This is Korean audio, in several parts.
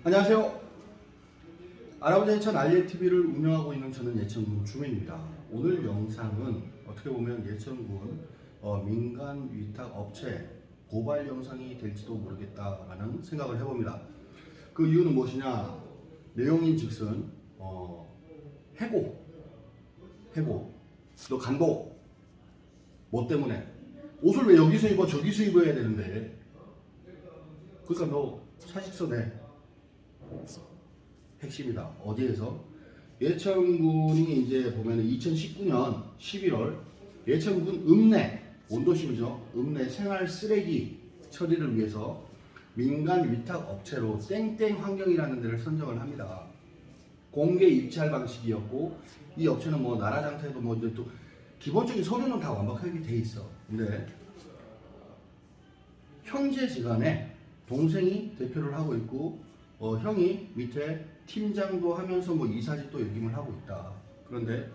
안녕하세요. 알아보자 예천 RLTV를 운영하고 있는 저는 예천군 주민입니다. 오늘 영상은 어떻게 보면 예천군 민간 위탁 업체 고발 영상이 될지도 모르겠다라는 생각을 해봅니다. 그 이유는 무엇이냐? 내용인즉슨 해고, 너 간도 뭐 때문에 옷을 왜 여기서 입어 저기서 입어야 되는데? 그러니까 너 사직서 내. 핵심이다. 어디에서? 예천군이 이제 보면 2019년 11월 예천군 읍내 온도심이죠. 읍내 생활 쓰레기 처리를 위해서 민간 위탁 업체로 땡땡 환경이라는 데를 선정을 합니다. 공개 입찰 방식이었고 이 업체는 뭐 나라 장터에도 뭐 이제 또 기본적인 서류는 다 완벽하게 돼 있어. 근데 형제지간에 동생이 대표를 하고 있고 형이 밑에 팀장도 하면서 뭐 이사직도 역임을 하고 있다. 그런데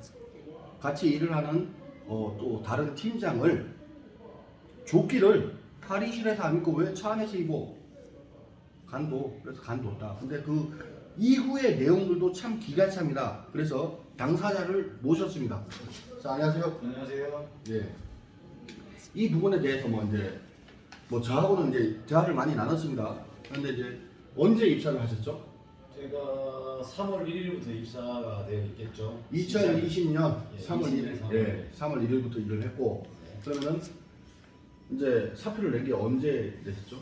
같이 일을 하는 또 다른 팀장을 조끼를 탈의실에서 안 입고 왜 차 안에서 입어? 간도. 그래서 간도다. 근데 그 이후의 내용들도 참 기가 찹니다. 그래서 당사자를 모셨습니다. 자, 안녕하세요. 안녕하세요. 예. 이 부분에 대해서 뭐 이제 뭐 저하고는 이제 대화를 많이 나눴습니다. 그런데 이제 언제 입사를 하셨죠? 제가 3월 1일부터 입사가 되어 있겠죠. 2020년 예, 3월 1일, 3월. 예, 3월 1일부터 일을 했고, 그러면은 이제 사표를 낸 게 언제 되셨죠?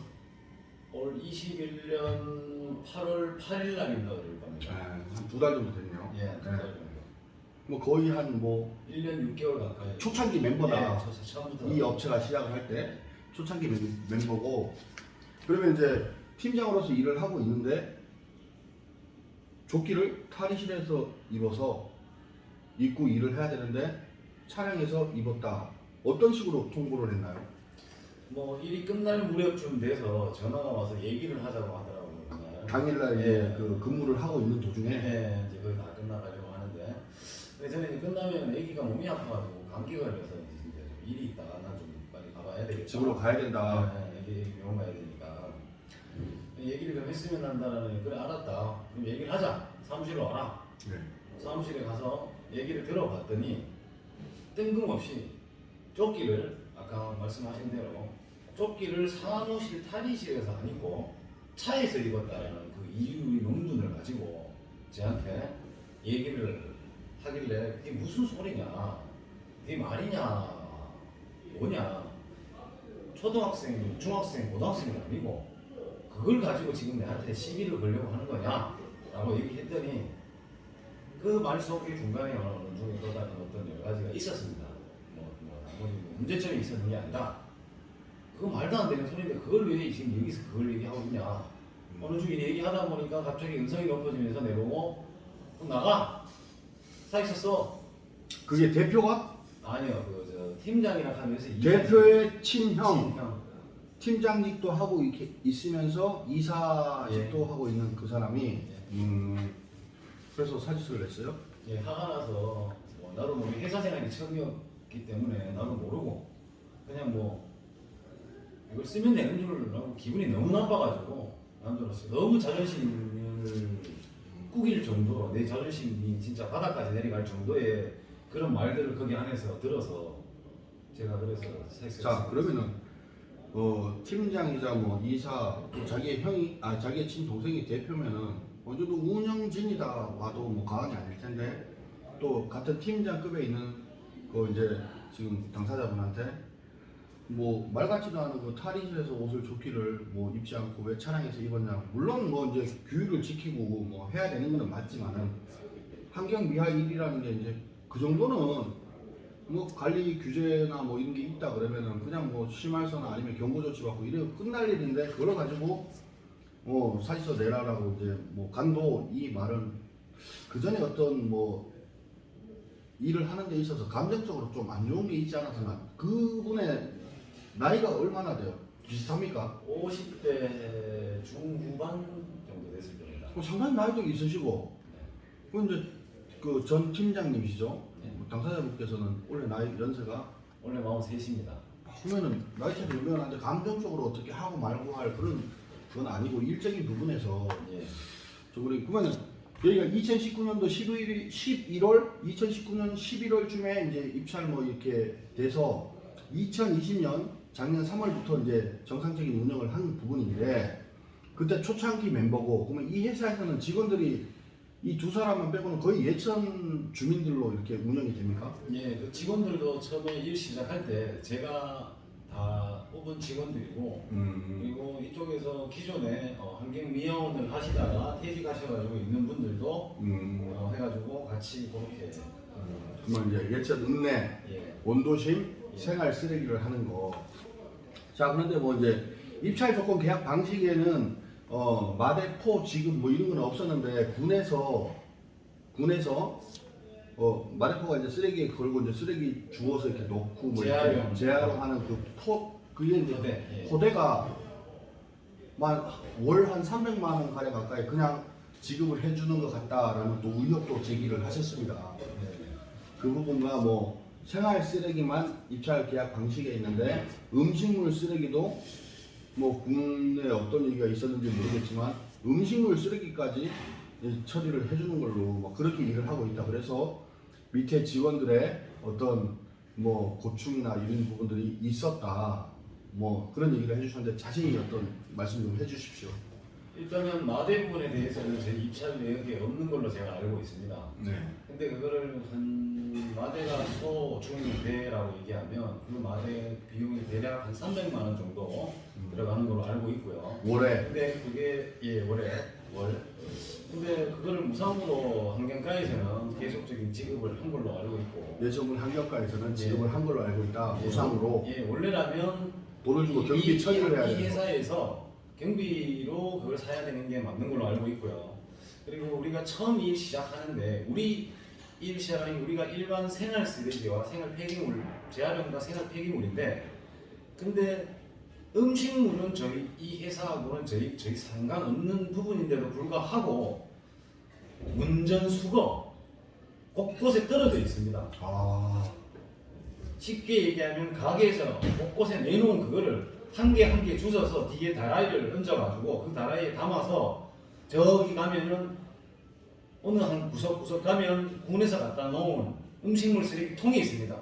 올 21년 8월 8일 날인가 그럴 겁니다. 한 두 달 정도 됐네요. 예, 두달 정도. 뭐 거의 한 뭐 1년 6개월 가까이. 초창기 멤버다. 예, 처음부터. 이 업체가 시작을 할 때 초창기 멤버고, 그러면 이제 팀장으로서 일을 하고 있는데 조끼를 탈의실에서 입어서 입고 일을 해야 되는데 차량에서 입었다. 어떤 식으로 통보를 했나요? 뭐 일이 끝날 무렵쯤 돼서 전화가 와서 얘기를 하자고 하더라고요. 그날. 당일날 예. 이제 그 근무를 하고 있는 도중에 예, 이제 거의 다 끝나가려고 하는데, 근데 저는 이제 끝나면 애기가 몸이 아파가지고 감기 걸려서 이제 좀 일이 있다. 난 좀 빨리 가봐야 되겠다. 집으로 가야 된다. 애기 병원 가야 되니까. 얘기를 좀 했으면 한다라는, 그래 알았다. 그럼 얘기를 하자. 사무실로 와라. 네. 사무실에 가서 얘기를 들어봤더니 뜬금없이 조끼를 아까 말씀하신 대로 조끼를 사무실 탈의실에서 안 입고 차에서 입었다라는 그 이유의 논문을 가지고 저한테 얘기를 하길래 그게 무슨 소리냐, 그게 말이냐, 뭐냐, 초등학생, 중학생, 고등학생이 아니고 그걸 가지고 지금 내한테 시비를 걸려고 하는 거냐 라고 얘기했더니 그 말 속에 중간에 어느 중에 또 다른 어떤 여러 가지가 있었습니다. 나머지 문제점이 있었는 게 아니라 그거 말도 안 되는 소리인데 그걸 왜 지금 여기서 그걸 얘기하고 있냐. 어느 중에 얘기하다 보니까 갑자기 음성이 높아지면서 내보고 나가! 사익서 써! 그게 대표가? 아니요, 팀장이라 하면서 대표의 친형. 친형. 팀장직도 하고 이렇게 있으면서 이사직도 하고 있는 그 사람이 그래서 사직서를 냈어요? 예, 화가 나서 나도 모르게 회사 생활이 처음이었기 때문에 나도 모르고 그냥 뭐 이걸 쓰면 되는 줄 알고 기분이 너무 나빠가지고 남자로서 너무 자존심을 꾸길 정도로 내 자존심이 진짜 바닥까지 내려갈 정도의 그런 말들을 거기 안에서 들어서 제가 그래서 사익서를 자, 그러면은 팀장이자 뭐 이사 또 자기의 형이 자기의 친동생이 대표면은 어느 정도 운영진이다 와도 뭐 과언이 아닐 텐데 또 같은 팀장급에 있는 그 이제 지금 당사자분한테 뭐 말 같지도 않은 그 탈의실에서 옷을 조끼를 뭐 입지 않고 왜 차량에서 입었냐. 물론 뭐 이제 규율을 지키고 뭐 해야 되는 건 맞지만은 환경 미화 일이라는 게 이제 그 정도는 뭐 관리 규제나 뭐 이런 게 있다 그러면은 그냥 뭐 심할서나 아니면 경고 조치 받고 이래 끝날 일인데 그걸 가지고 사직서 내라라고 이제 뭐 간도 이 말은 그 전에 어떤 뭐 일을 하는 데 있어서 감정적으로 좀 안 좋은 게 있지 않았나. 그분의 나이가 얼마나 돼요? 비슷합니까? 50대 중후반 정도 됐을 겁니다. 상당히 나이도 있으시고 그 이제 그 전 팀장님이시죠? 네. 당사자분께서는 원래 나이 연세가 원래 43입니다. 보면은 나이 차이 유명한데 감정적으로 어떻게 하고 말고 할 그런 그건 아니고 일적인 부분에서 예. 저번에 그러면 여기가 2019년도 2019년 11월쯤에 이제 입찰 뭐 이렇게 돼서 2020년 작년 3월부터 이제 정상적인 운영을 한 부분인데 그때 초창기 멤버고 그러면 이 회사에서는 직원들이 이 두 사람만 빼고는 거의 예천 주민들로 이렇게 운영이 됩니까? 예, 그 직원들도 처음에 일 시작할 때 제가 다 뽑은 직원들이고 그리고 이쪽에서 기존에 환경미화원을 하시다가 퇴직하셔가지고 있는 분들도 해가지고 같이 그렇게 그러면 이제 예천 읍내 예. 원도심 예. 생활 쓰레기를 하는 거. 자 그런데 뭐 이제 입찰 조건 계약 방식에는 마대포 지금 뭐 이런 건 없었는데 군에서 마대포가 이제 쓰레기에 걸고 이제 쓰레기 주워서 이렇게 넣고 뭐 이렇게 재활용하는 그게 이제 예. 토대가 월 한 300만 원 가량 가까이 그냥 지급을 해주는 것 같다라는 또 의혹도 제기를 하셨습니다. 그 부분과 뭐 생활 쓰레기만 입찰 계약 방식에 있는데 음식물 쓰레기도 뭐 국내 어떤 얘기가 있었는지 모르겠지만 음식물 쓰레기까지 처리를 해주는 걸로 뭐 그렇게 일을 하고 있다. 그래서 밑에 직원들의 어떤 뭐 고충이나 이런 부분들이 있었다. 뭐 그런 얘기를 해주셨는데 자세히 어떤 말씀 좀 해주십시오. 일단은 마대부분에 대해서는 제 입찰 내역에 없는 걸로 제가 알고 있습니다. 네. 근데 그거를 한 마대가 소, 중, 대라고 얘기하면 그 마대 비용이 대략 한 300만 원 정도 들어가는 걸로 알고 있고요. 올해. 근데 그게 월. 근데 그거를 무상으로 환경과에서는 계속적인 지급을 한 걸로 알고 있고. 예전문 환경과에서는 지급을 한 걸로 알고 있다. 예, 무상으로 예, 원래라면 돈을 주고 경비 처리를 해야 이 돼요. 회사에서 경비로 그걸 사야 되는 게 맞는 걸로 알고 있고요. 그리고 우리가 처음 일 시작하는데 우리 일 시작하는 우리가 일반 생활 쓰레기와 생활 폐기물, 재활용과 생활 폐기물인데 근데 음식물은 저희 이 회사하고는 저희 상관없는 부분인데도 불구하고 운전 수거 곳곳에 떨어져 있습니다. 아, 쉽게 얘기하면 가게에서 곳곳에 내놓은 그거를 한 개 한 개 주워서 뒤에 다라이를 얹어가지고 그 다라이에 담아서 저기 가면은 어느 한 구석구석 가면 군에서 갖다 놓은 음식물 쓰레기 통이 있습니다.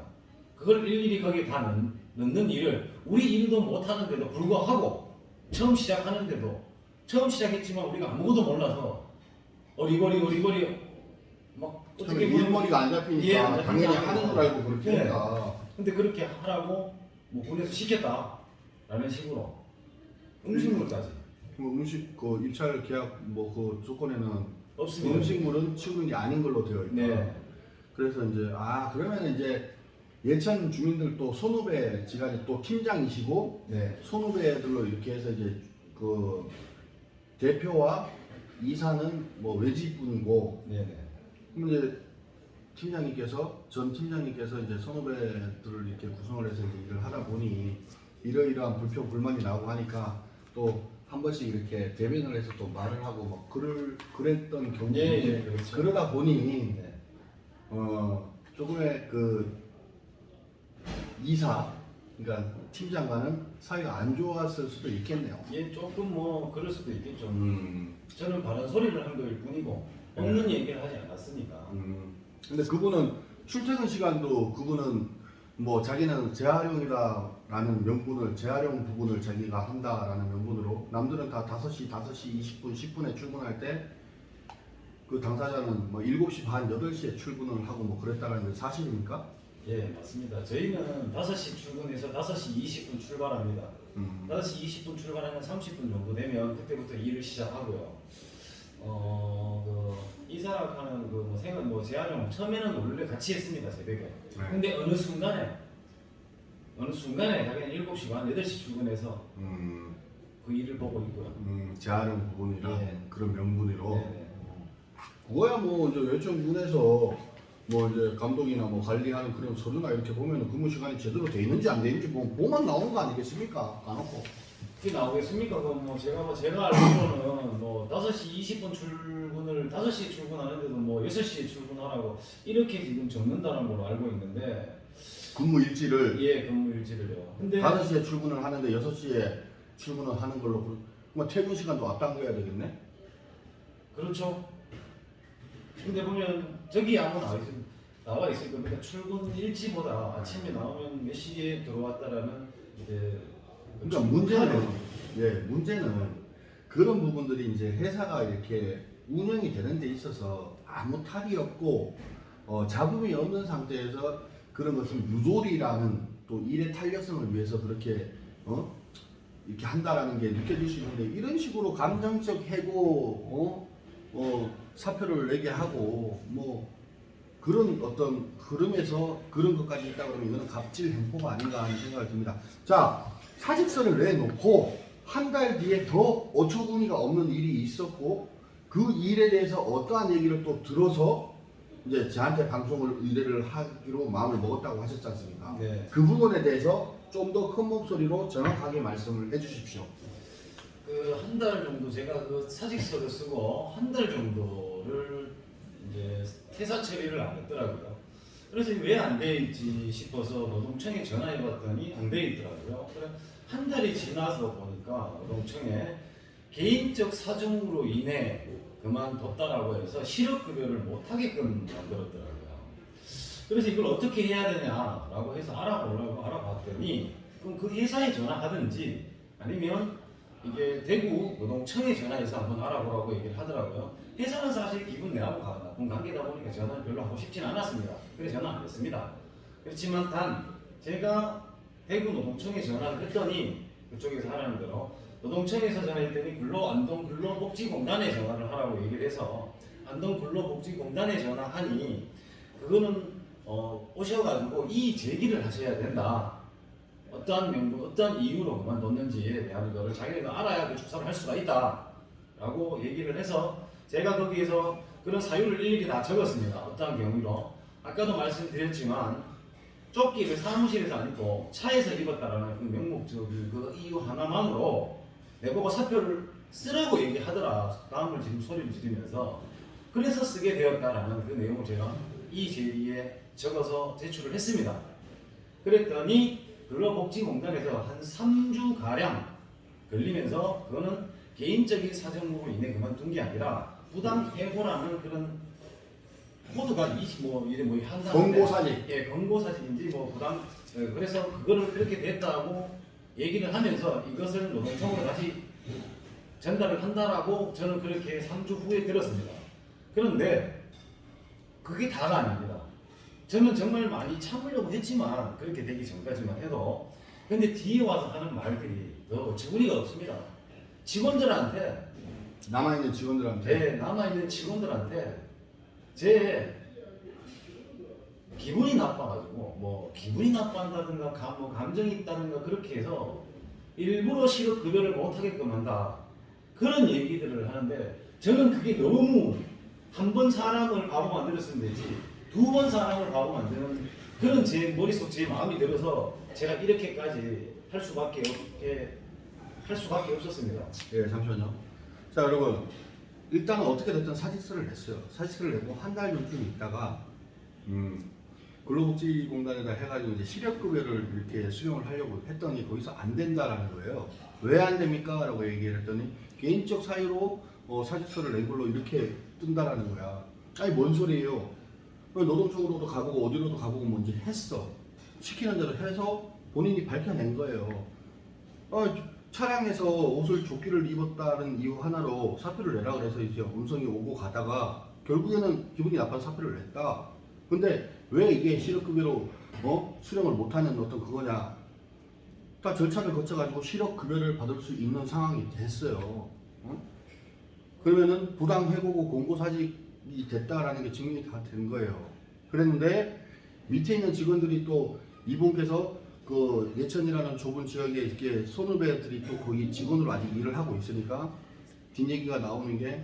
그걸 일일이 거기에 다 넣는 일을 우리 일도 못하는데도 불구하고 처음 시작했지만 우리가 아무것도 몰라서 어리버리 막 처음에 일머리가 안 잡히니까 예, 안 당연히 잡히니까. 하는 줄 알고 그렇게 네. 했다. 근데 그렇게 하라고 뭐 군에서 시켰다라는 식으로 음식물까지 뭐 음식 그 입찰 계약 뭐 그 조건에는 없습니다. 음식물은 치우는 게 아닌 걸로 되어 있다. 네. 그래서 이제 그러면 이제 예천 주민들 또 선후배 지간에 또 팀장이시고 네. 선후배들로 이렇게 해서 이제 그 대표와 이사는 뭐 외지분이고 네네. 그럼 이제 전 팀장님께서 이제 선후배들을 이렇게 구성을 해서 이제 일을 하다 보니 이러이러한 불평 불만이 나오고 하니까 또 한 번씩 이렇게 대면을 해서 또 말을 하고 막 그랬던 경우도 예, 그렇죠. 그러다 보니 네. 조금의 그 이사 그러니까 팀장과는 사이가 안 좋았을 수도 있겠네요. 예, 조금 뭐 그럴 수도 있겠죠. 음. 저는 바른 소리를 한 거일 뿐이고 없는 얘기를 하지 않았으니까. 근데 그분은 출퇴근 시간도 그분은 뭐 자기는 재활용이다라는 명분을 재활용 부분을 자기가 한다라는 명분으로 남들은 다 5시 20분 10분에 출근할 때 그 당사자는 뭐 7시 반 8시에 출근을 하고 뭐 그랬다는 게 사실입니까? 예, 맞습니다. 저희는 5시 출근해서 5시 20분 출발합니다. 5시 20분 출발하면 30분 정도 되면 그때부터 일을 시작하고요. 이사락하는 그 생활 재활용 처음에는 원래 같이 했습니다, 새벽에. 네. 근데 어느 순간에 자기는 7시 반 8시 출근해서 그 일을 보고 있고요. 재활용 부분이라 네. 그런 명분으로 네네. 그거야 뭐 이제 외청군에서 뭐 이제 감독이나 뭐 관리하는 그런 서류나 이렇게 보면은 근무 시간이 제대로 돼 있는지 안 돼 있는지 뭐 뭐만 나오는 거 아니겠습니까? 까놓고. 그게 나오겠습니까? 그건 뭐 제가 알기로는 뭐 5시 20분 출근을 5시에 출근하는데도 뭐 6시에 출근하라고 이렇게 지금 적는다는 걸로 알고 있는데 근무 일지를 예, 근무 일지를요. 근데 5시에 출근을 하는데 6시에 출근을 하는 걸로 뭐 퇴근 시간도 앞당겨야 되겠네. 그렇죠. 근데 보면 저기 아무 나와 있을 겁니다. 출근 일지보다 아침에 나오면 몇 시에 들어왔다라는 이제 그러니까 문제는 그런 부분들이 이제 회사가 이렇게 운영이 되는 데 있어서 아무 탈이 없고 잡음이 없는 상태에서 그런 것은 유도리라는 또 일의 탄력성을 위해서 그렇게 이렇게 한다라는 게 느껴질 수 있는데 이런 식으로 감정적 해고 사표를 내게 하고 뭐 그런 어떤 흐름에서 그런 것까지 있다 그러면 이거는 갑질 행포가 아닌가 하는 생각이 듭니다. 자, 사직서를 내놓고 한 달 뒤에 더 어처구니가 없는 일이 있었고 그 일에 대해서 어떠한 얘기를 또 들어서 이제 저한테 방송을 의뢰를 하기로 마음을 먹었다고 하셨지 않습니까? 네. 그 부분에 대해서 좀 더 큰 목소리로 정확하게 말씀을 해주십시오. 그 한 달 정도 제가 그 사직서를 쓰고 한 달 정도를 이제 퇴사 처리를 안 했더라고요. 그래서 왜 안 돼 있지 싶어서 노동청에 전화해봤더니 안 돼 있더라고요. 그래 한 달이 지나서 보니까 노동청에 개인적 사정으로 인해 그만뒀다라고 해서 실업급여를 못하게끔 만들었더라고요. 그래서 이걸 어떻게 해야 되냐라고 해서 알아보려고 알아봤더니 그럼 그 회사에 전화하든지 아니면 이게 대구 노동청에 전화해서 한번 알아보라고 얘기를 하더라고요. 회사는 사실 기분 내하고 나쁜 관계다 보니까 전화를 별로 하고 싶진 않았습니다. 그래서 전화 안 했습니다. 그렇지만 단 제가 대구 노동청에 전화를 했더니 그쪽에서 하라는 대로 노동청에서 전화했더니 안동근로복지공단에 전화를 하라고 얘기를 해서 안동근로복지공단에 전화하니 그거는 오셔가지고 이 제기를 하셔야 된다. 어떠한 명분, 어떠한 이유로 그만뒀는지에 대한 거를 자기네가 알아야 그 조사를 할 수가 있다라고 얘기를 해서 제가 거기에서 그런 사유를 일일이 다 적었습니다. 어떠한 경우로 아까도 말씀드렸지만 조끼를 사무실에서 안 입고 차에서 입었다라는 그 명목적인 그 이유 하나만으로 내보고 사표를 쓰라고 얘기하더라. 다음을 지금 소리를 지르면서 그래서 쓰게 되었다라는 그 내용을 제가 이 제의에 적어서 제출을 했습니다. 그랬더니 근로복지공단에서 한 3주 가량 걸리면서 그거는 개인적인 사정으로 인해 그만둔 게 아니라 부당 해고라는 그런 코드가 권고사직. 예, 권고사직인지 뭐 부당 그래서 그거를 그렇게 됐다고 얘기를 하면서 이것을 노동청으로 다시 전달을 한다라고 저는 그렇게 3주 후에 들었습니다. 그런데 그게 다가 아닙니다. 저는 정말 많이 참으려고 했지만 그렇게 되기 전까지만 해도 근데 뒤에 와서 하는 말들이 어처구니가 없습니다. 직원들한테 남아있는 직원들한테 네, 남아있는 직원들한테 제 기분이 나빠가지고 뭐 기분이 나빠한다든가 감정이 있다든가 그렇게 해서 일부러 실업급여를 못하게끔 한다 그런 얘기들을 하는데 저는 그게 너무 한 번 사람을 바보 만들었으면 되지 두 번 사람을 바보 만드는 그런 제 머릿속 제 마음이 들어서 제가 이렇게까지 할 수밖에 없었습니다. 예, 잠시만요. 자, 여러분 일단은 어떻게 됐든 사직서를 냈어요. 사직서를 내고 한 달 정도 있다가 근로복지공단에다 해가지고 이제 실업급여를 이렇게 수령을 하려고 했더니 거기서 안 된다라는 거예요. 왜 안 됩니까? 라고 얘기를 했더니 개인적 사유로 사직서를 낸 걸로 이렇게 뜬다라는 거야. 아니 뭔 소리예요? 노동청으로도 가보고 어디로도 가보고 뭔지 했어. 시키는 대로 해서 본인이 밝혀낸 거예요. 차량에서 옷을 조끼를 입었다는 이유 하나로 사표를 내라 그래서 이제 음성이 오고 가다가 결국에는 기분이 나빠서 사표를 냈다. 근데 왜 이게 실업급여로 수령을 못하는 어떤 그거냐? 다 절차를 거쳐가지고 실업급여를 받을 수 있는 상황이 됐어요. 그러면은 부당해고고 공고사직이 됐다라는 게 증명이 다 된 거예요. 그랬는데 밑에 있는 직원들이 또 이분께서 그 예천이라는 좁은 지역에 이렇게 선후배들이 또 거기 직원으로 아직 일을 하고 있으니까 뒷얘기가 나오는 게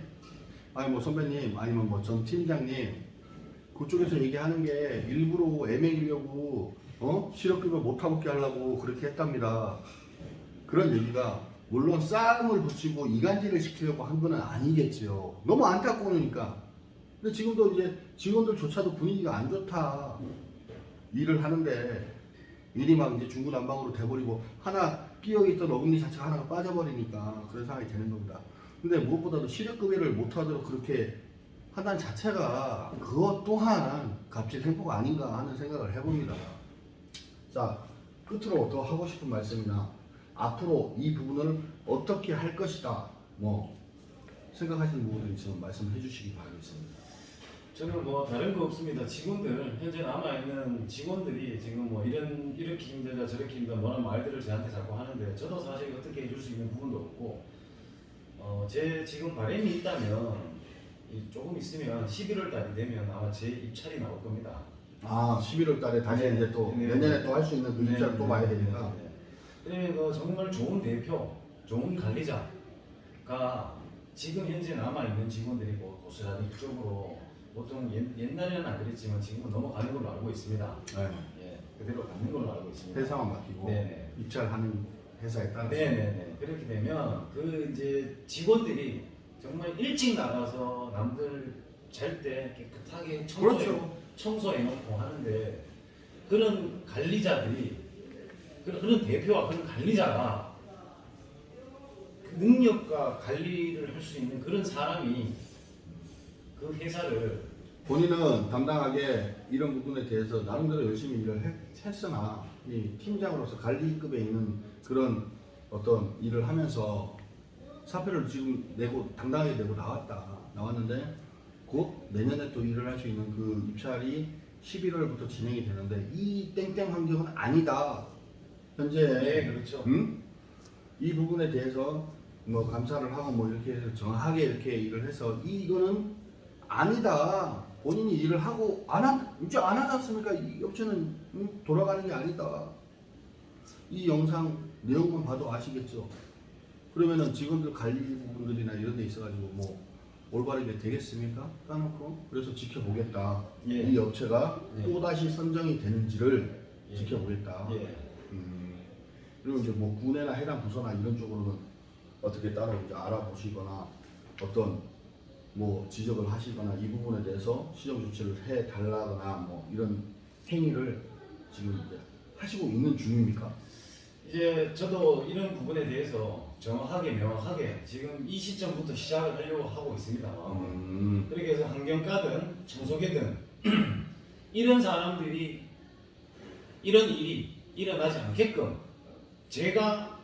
아니 뭐 선배님 아니면 뭐 전 팀장님 그쪽에서 얘기하는 게 일부러 애매이려고 실업급여 못 타먹게 하려고 그렇게 했답니다. 그런 얘기가 물론 싸움을 붙이고 이간질을 시키려고 한 건 아니겠지요. 너무 안타까우니까. 근데 지금도 이제 직원들조차도 분위기가 안 좋다. 일을 하는데 일이 막 이제 중구난방으로 돼버리고 하나 끼어있던 어금니 자체가 하나가 빠져버리니까 그런 상황이 되는 겁니다. 근데 무엇보다도 시력급여를 못하도록 그렇게 한다는 자체가 그것 또한 갑질 행포가 아닌가 하는 생각을 해봅니다. 자, 끝으로 더 하고 싶은 말씀이나 앞으로 이 부분을 어떻게 할 것이다 뭐 생각하시는 부분들 있으면 말씀해 주시기 바라겠습니다. 저는 뭐 다른 거 없습니다. 직원들 현재 남아 있는 직원들이 지금 뭐 이렇게 힘들다 저렇게 힘들다 뭐라는 말들을 저한테 자꾸 하는데 저도 사실 어떻게 해줄 수 있는 부분도 없고 제 지금 바람이 있다면 조금 있으면 11월 달이 되면 아마 제 입찰이 나올 겁니다. 아, 11월 달에 다시 네. 이제 또 네. 내년에 또 할 수 있는 그 입장을 또 봐야 되니까. 그리고 정말 좋은 대표, 좋은 관리자가 지금 현재 남아 있는 직원들이 고스란히 그쪽으로 보통 옛날에는 안 그랬지만 지금은 넘어가는 걸로 알고 있습니다. 네. 예, 그대로 가는 걸로 알고 있습니다. 회사만 맡기고 네네. 입찰하는 회사에 따라서. 네네네. 그렇게 되면 그 이제 직원들이 정말 일찍 나가서 남들 잘 때 깨끗하게 그렇죠. 청소해놓고 하는데 그런 관리자들이 그런 대표와 그런 관리자가 그 능력과 관리를 할 수 있는 그런 사람이 그 회사를 본인은 담당하게 이런 부분에 대해서 나름대로 열심히 일을 했으나 이 팀장으로서 관리급에 있는 그런 어떤 일을 하면서 사표를 지금 내고 당당하게 내고 나왔는데 곧 내년에 또 일을 할 수 있는 그 입찰이 11월부터 진행이 되는데 이 땡땡 환경은 아니다. 현재 네 그렇죠. 이 부분에 대해서 뭐 감사를 하고 뭐 이렇게 해서 정확하게 이렇게 일을 해서 이거는 아니다. 본인이 일을 하고 이제 안 하지 않습니까? 이 업체는 돌아가는 게 아니다. 이 영상 내용만 봐도 아시겠죠? 그러면은 직원들 관리 부분들이나 이런 데 있어가지고 뭐 올바르게 되겠습니까? 까놓고 그래서 지켜보겠다. 예. 이 업체가 예. 또다시 선정이 되는지를 예. 지켜보겠다. 예. 그리고 이제 뭐 군에나 해당 부서나 이런 쪽으로는 어떻게 따로 이제 알아보시거나 어떤 뭐 지적을 하시거나 이 부분에 대해서 시정 조치를 해 달라거나 뭐 이런 행위를 지금 이제 하시고 있는 중입니까? 이제 저도 이런 부분에 대해서 정확하게 명확하게 지금 이 시점부터 시작을 하려고 하고 있습니다. 그렇게 해서 환경과든 청소계든 이런 사람들이 이런 일이 일어나지 않게끔 제가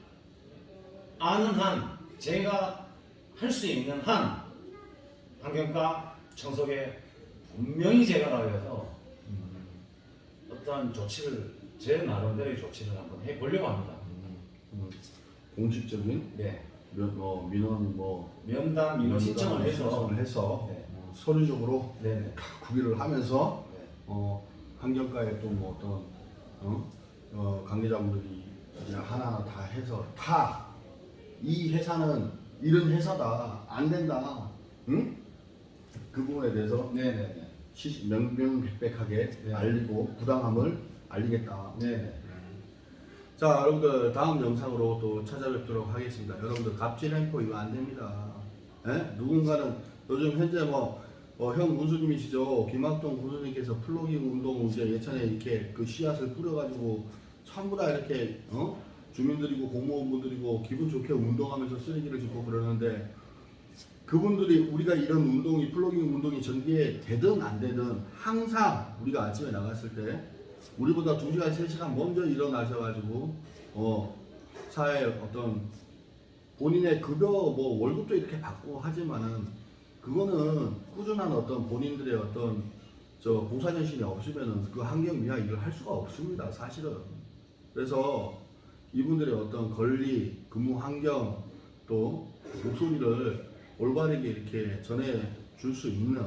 아는 한 제가 할 수 있는 한 환경과 청소계 분명히 제가 나가서 어떠한 조치를 제 나름대로의 조치를 한번 해보려고 합니다. 공식적인 네. 민원 면담 민원 신청을 해서 해서 네. 서류적으로 네네. 구비를 하면서 네. 환경과에 또 뭐 어떤 관계자분들이 이제 하나하나 다 해서 이 회사는 이런 회사다 안 된다, 응? 그 부분에 대해서 네네네. 명명백백하게 네. 알리고 부당함을 알리겠다. 네네. 자, 여러분들 다음 영상으로 또 찾아뵙도록 하겠습니다. 여러분들 갑질 행포 이거 안 됩니다. 예? 누군가는 요즘 현재 형 군수님이시죠. 김학동 군수님께서 플로깅 운동 이제 예전에 이렇게 그 씨앗을 뿌려가지고 전부 다 이렇게 주민들이고 공무원분들이고 기분 좋게 운동하면서 쓰레기를 줍고 그러는데 그분들이 우리가 이런 운동이 플로깅 운동이 전개에 되든 안 되든 항상 우리가 아침에 나갔을 때 우리보다 2시간, 3시간 먼저 일어나셔가지고 사회에 어떤 본인의 급여 뭐 월급도 이렇게 받고 하지만은 그거는 꾸준한 어떤 본인들의 어떤 봉사정신이 없으면은 그 환경 미화 일을 할 수가 없습니다, 사실은. 그래서 이분들의 어떤 권리, 근무 환경 또 목소리를 올바르게 이렇게 전해 줄 수 있는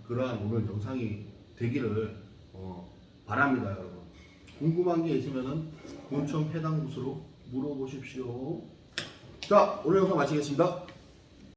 그러한 오늘 영상이 되기를 바랍니다, 여러분. 궁금한 게 있으면은 군청 해당 부서로 물어보십시오. 자, 오늘 영상 마치겠습니다.